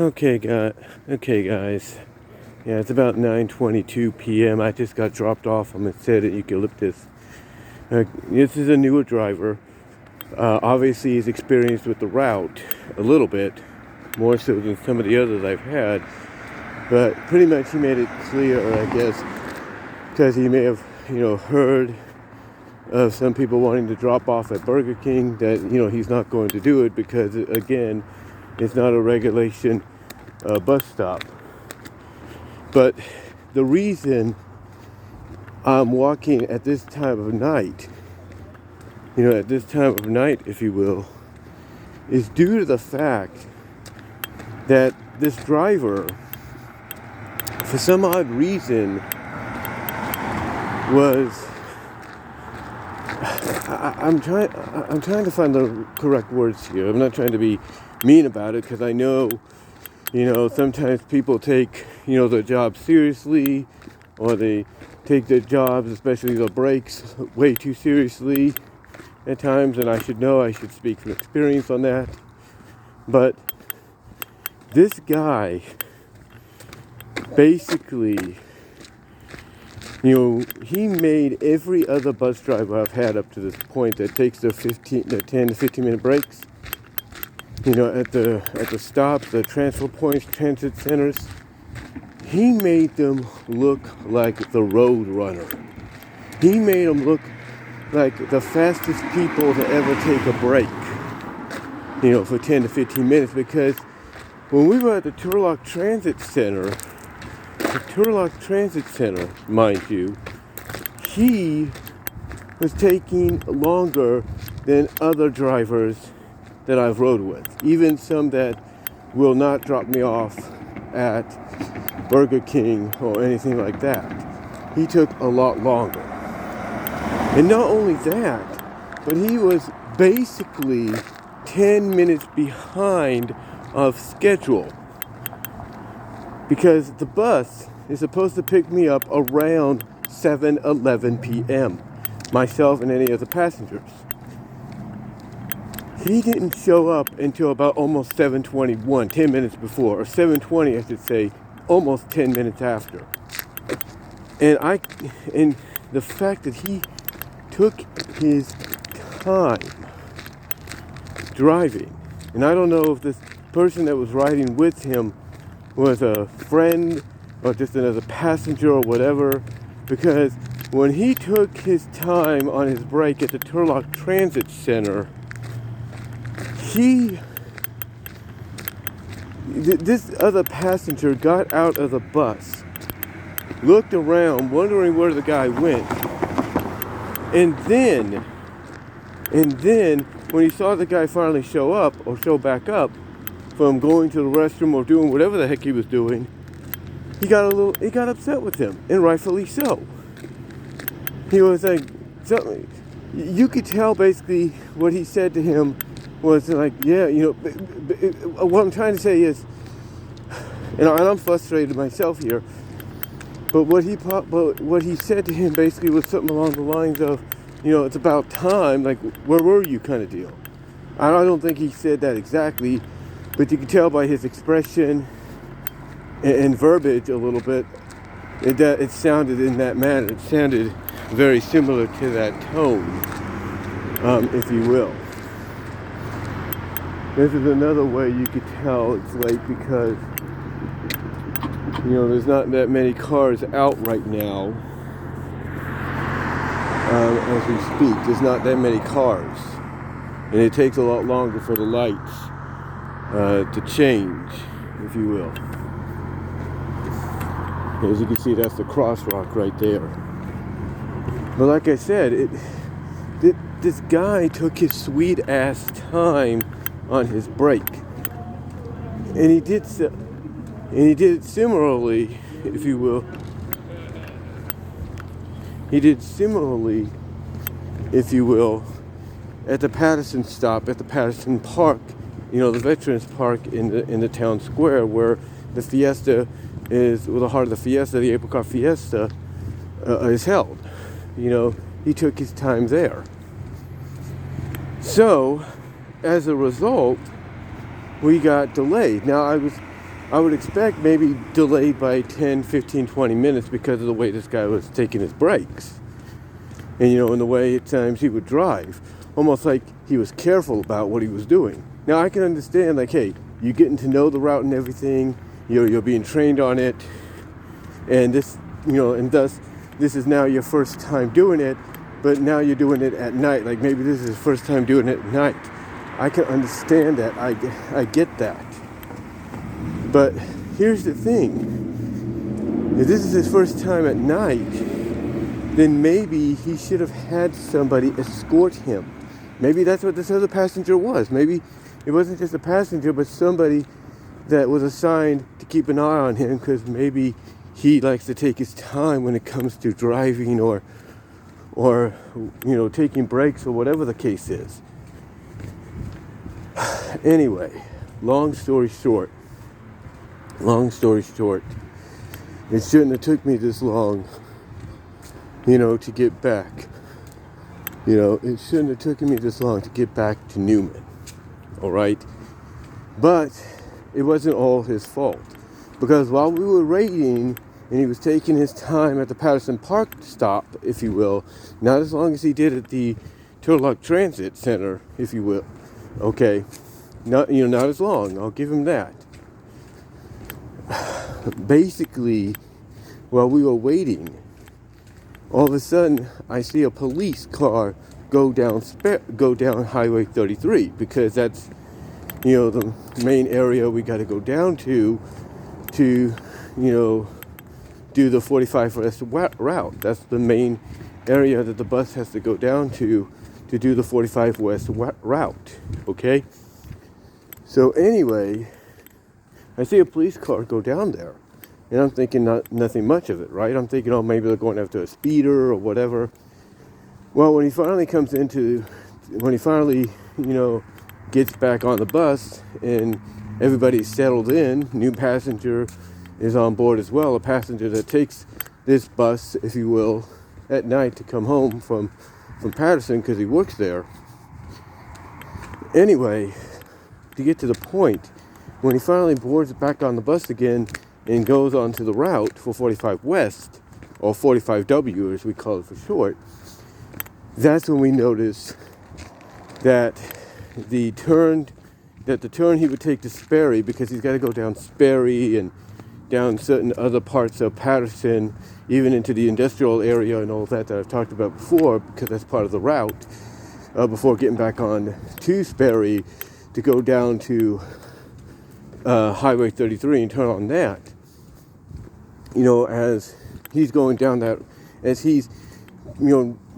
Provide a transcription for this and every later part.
Okay, guys. Yeah, it's about 9:22 p.m. I just got dropped off. I'm instead at Eucalyptus. This is a newer driver. Obviously, he's experienced with the route a little bit, more so than some of the others I've had. But pretty much he made it clear, I guess, because he may have, heard of some people wanting to drop off at Burger King, that, he's not going to do it because, again, it's not a regulation bus stop. But the reason I'm walking at this time of night, if you will, is due to the fact that this driver, for some odd reason, was I'm trying to find the correct words here. I'm not trying to be mean about it, because I know, sometimes people take, their job seriously, or they take their jobs, especially their breaks, way too seriously at times, and I should speak from experience on that. But this guy basically, he made every other bus driver I've had up to this point that takes their 10 to 15 minute breaks, at the stops, the transfer points, transit centers. He made them look like the road runner. He made them look like the fastest people to ever take a break, for 10 to 15 minutes. Because when we were at the Turlock Transit Center, mind you, he was taking longer than other drivers that I've rode with. Even some that will not drop me off at Burger King or anything like that. He took a lot longer. And not only that, but he was basically 10 minutes behind of schedule. Because the bus is supposed to pick me up around 7:11 p.m. myself and any other passengers. He didn't show up until about almost 7:21, 10 minutes before, or 7:20, I should say, almost 10 minutes after. And the fact that he took his time driving, and I don't know if this person that was riding with him was a friend or just another passenger or whatever, because when he took his time on his break at the Turlock Transit Center, this other passenger got out of the bus, looked around, wondering where the guy went, and then when he saw the guy finally show back up from going to the restroom or doing whatever the heck he was doing, he got upset with him, and rightfully so. He was like, you could tell basically what he said to him was like, what I'm trying to say is, and I'm frustrated myself here, but what he said to him basically was something along the lines of, it's about time, like, where were you, kind of deal. I don't think he said that exactly, but you could tell by his expression and verbiage a little bit that it sounded in that manner. It sounded very similar to that tone, if you will. This is another way you could tell it's late, because there's not that many cars out right now. As we speak, there's not that many cars, and it takes a lot longer for the lights to change, if you will. As you can see, that's the crosswalk right there. But like I said, this guy took his sweet ass time on his break, and he did it similarly, if you will. He did similarly, if you will, at the Patterson stop, at the Patterson Park, the Veterans Park in the town square, where the fiesta is, the heart of the fiesta, the Apricot Fiesta, is held. He took his time there. So, as a result, we got delayed. Now, I would expect maybe delayed by 10, 15, 20 minutes because of the way this guy was taking his brakes. And, in the way at times he would drive. Almost like he was careful about what he was doing. Now, I can understand, like, hey, you're getting to know the route and everything. You're being trained on it. And this, and thus, this is now your first time doing it. But now you're doing it at night. Like, maybe this is his first time doing it at night. I can understand that. I get that. But here's the thing. If this is his first time at night, then maybe he should have had somebody escort him. Maybe that's what this other passenger was. Maybe it wasn't just a passenger, but somebody that was assigned to keep an eye on him, because maybe he likes to take his time when it comes to driving or taking breaks or whatever the case is. Anyway, long story short, it shouldn't have took me this long, to get back. It shouldn't have taken me this long to get back to Newman. All right? But it wasn't all his fault. Because while we were waiting and he was taking his time at the Patterson Park stop, if you will, not as long as he did at the Turlock Transit Center, if you will. Okay? Not as long. I'll give him that. Basically, while we were waiting, all of a sudden I see a police car go down Highway 33, because that's the main area we got to go down to do the 45 West route. That's the main area that the bus has to go down to do the 45 West route. Okay. So anyway, I see a police car go down there, and I'm thinking nothing much of it, right? I'm thinking, maybe they're going after a speeder or whatever. Well, when he finally gets back on the bus and everybody's settled in, new passenger is on board as well, a passenger that takes this bus, if you will, at night to come home from Patterson because he works there. Anyway, to get to the point, when he finally boards back on the bus again and goes onto the route for 45 West, or 45W as we call it for short, that's when we notice that the turn he would take to Sperry, because he's got to go down Sperry and down certain other parts of Patterson, even into the industrial area and all that I've talked about before, because that's part of the route, before getting back on to Sperry to go down to Highway 33 and turn on that. As he's going down that, as he's,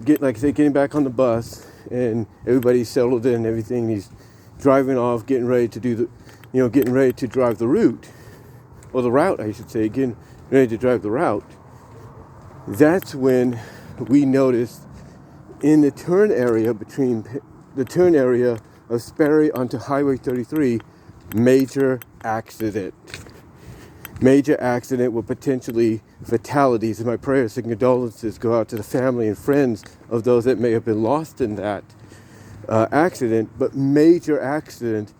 getting back on the bus and everybody's settled in and everything, he's driving off, getting ready to drive the route, or the route, I should say, getting ready to drive the route. That's when we noticed in the turn area between the turn area of Sperry onto Highway 33, major accident with potentially fatalities. And my prayers and condolences go out to the family and friends of those that may have been lost in that accident, but major accident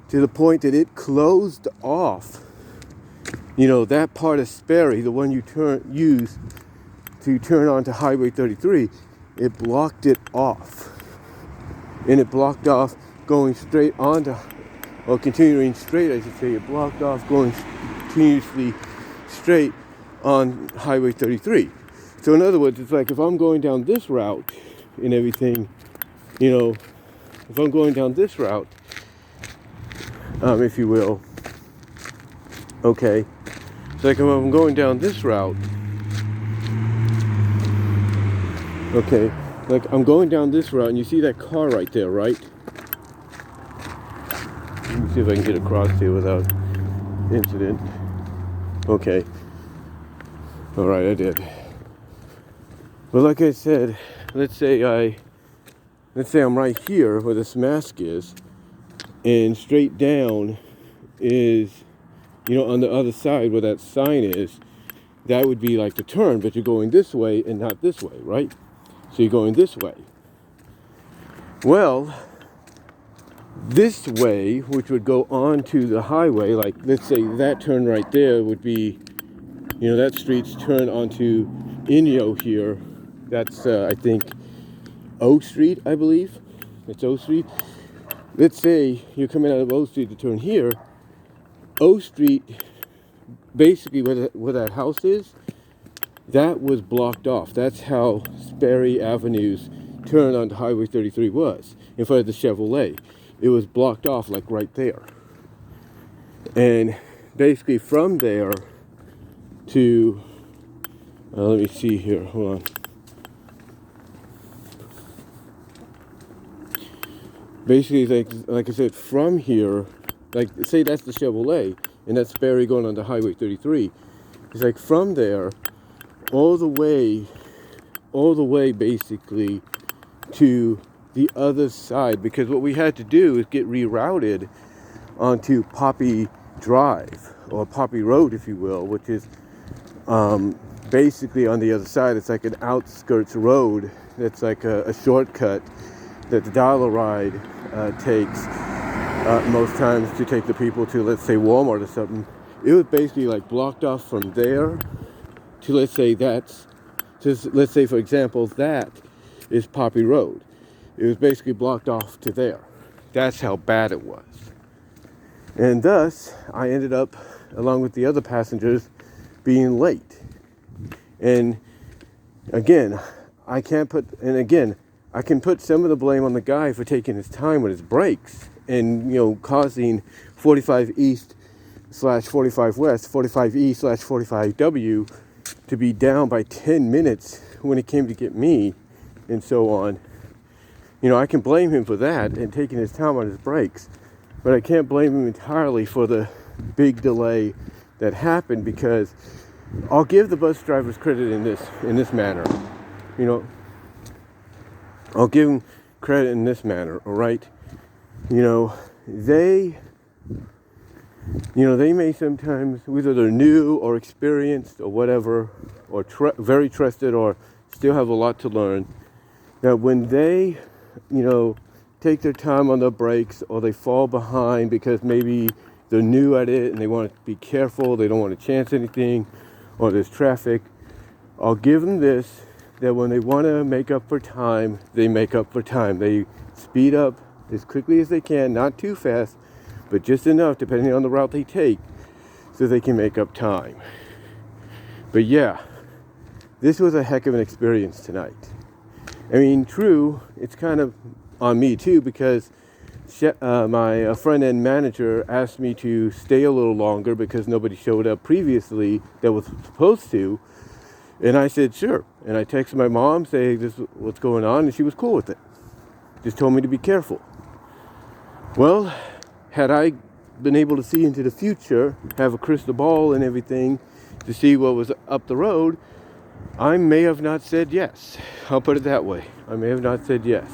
to the point that it closed off, that part of Sperry, the one you use to turn onto Highway 33, it blocked it off. And it blocked off going straight onto, or continuing straight, I should say. It blocked off going continuously straight on Highway 33. So in other words, it's like if I'm going down this route and everything, if I'm going down this route, if you will, okay, it's like if I'm going down this route, okay, like I'm going down this route and you see that car right there, right? Let me see if I can get across here without incident. Okay. Alright, I did. But like I said, let's say I'm right here where this mask is, and straight down is, on the other side where that sign is, that would be like the turn, but you're going this way and not this way, right? So you're going this way. Well, This way, which would go onto the highway, like let's say that turn right there would be, that street's turn onto Inyo here. That's, I think, O Street, I believe. It's O Street. Let's say you're coming out of O Street to turn here. O Street, basically where that house is, that was blocked off. That's how Sperry Avenue's turn onto Highway 33 was, in front of the Chevrolet. It was blocked off, like right there. And basically from there to, let me see here, hold on. Basically, like I said, from here, like say that's the Chevrolet, and that's Sperry going onto Highway 33. It's like from there, all the way basically to the other side, because what we had to do is get rerouted onto Poppy Drive, or Poppy Road, if you will, which is basically on the other side. It's like an outskirts road that's like a shortcut that the dollar ride takes most times to take the people to, let's say, Walmart or something. It was basically like blocked off from there to, let's say, let's say, for example, that is Poppy Road. It was basically blocked off to there. That's how bad it was. And thus, I ended up, along with the other passengers, being late. And again, I can put some of the blame on the guy for taking his time with his brakes and, causing 45 East / 45 West, 45 E / 45 W to be down by 10 minutes when it came to get me and so on. I can blame him for that and taking his time on his brakes, but I can't blame him entirely for the big delay that happened, because I'll give the bus drivers credit in this manner. I'll give them credit in this manner, all right? They may sometimes, whether they're new or experienced or whatever, or very trusted or still have a lot to learn, that when they, take their time on the brakes, or they fall behind because maybe they're new at it and they want to be careful, they don't want to chance anything, or there's traffic, I'll give them this, that when they want to make up for time, they make up for time. They speed up as quickly as they can, not too fast, but just enough, depending on the route they take, so they can make up time. But yeah, this was a heck of an experience tonight. I mean, true, it's kind of on me too, because my friend and manager asked me to stay a little longer because nobody showed up previously that was supposed to. And I said, sure. And I texted my mom saying this is what's going on, and she was cool with it. Just told me to be careful. Well, had I been able to see into the future, have a crystal ball and everything to see what was up the road, I may have not said yes. I'll put it that way. I may have not said yes.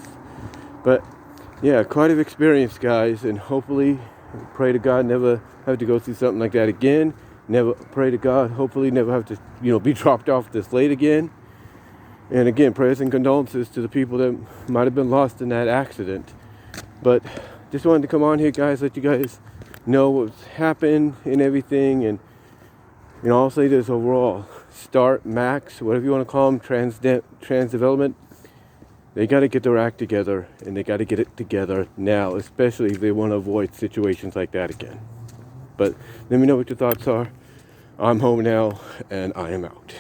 But yeah, quite an experience, guys, and hopefully, pray to God, never have to go through something like that again. Never, pray to God, hopefully never have to, be dropped off this late again. And again, prayers and condolences to the people that might have been lost in that accident. But just wanted to come on here, guys, let you guys know what's happened and everything. And, I'll say this overall. Start, Max, whatever you want to call them, trans development, they got to get their act together, and they got to get it together now, especially if they want to avoid situations like that again. But let me know what your thoughts are. I'm home now, and I am out.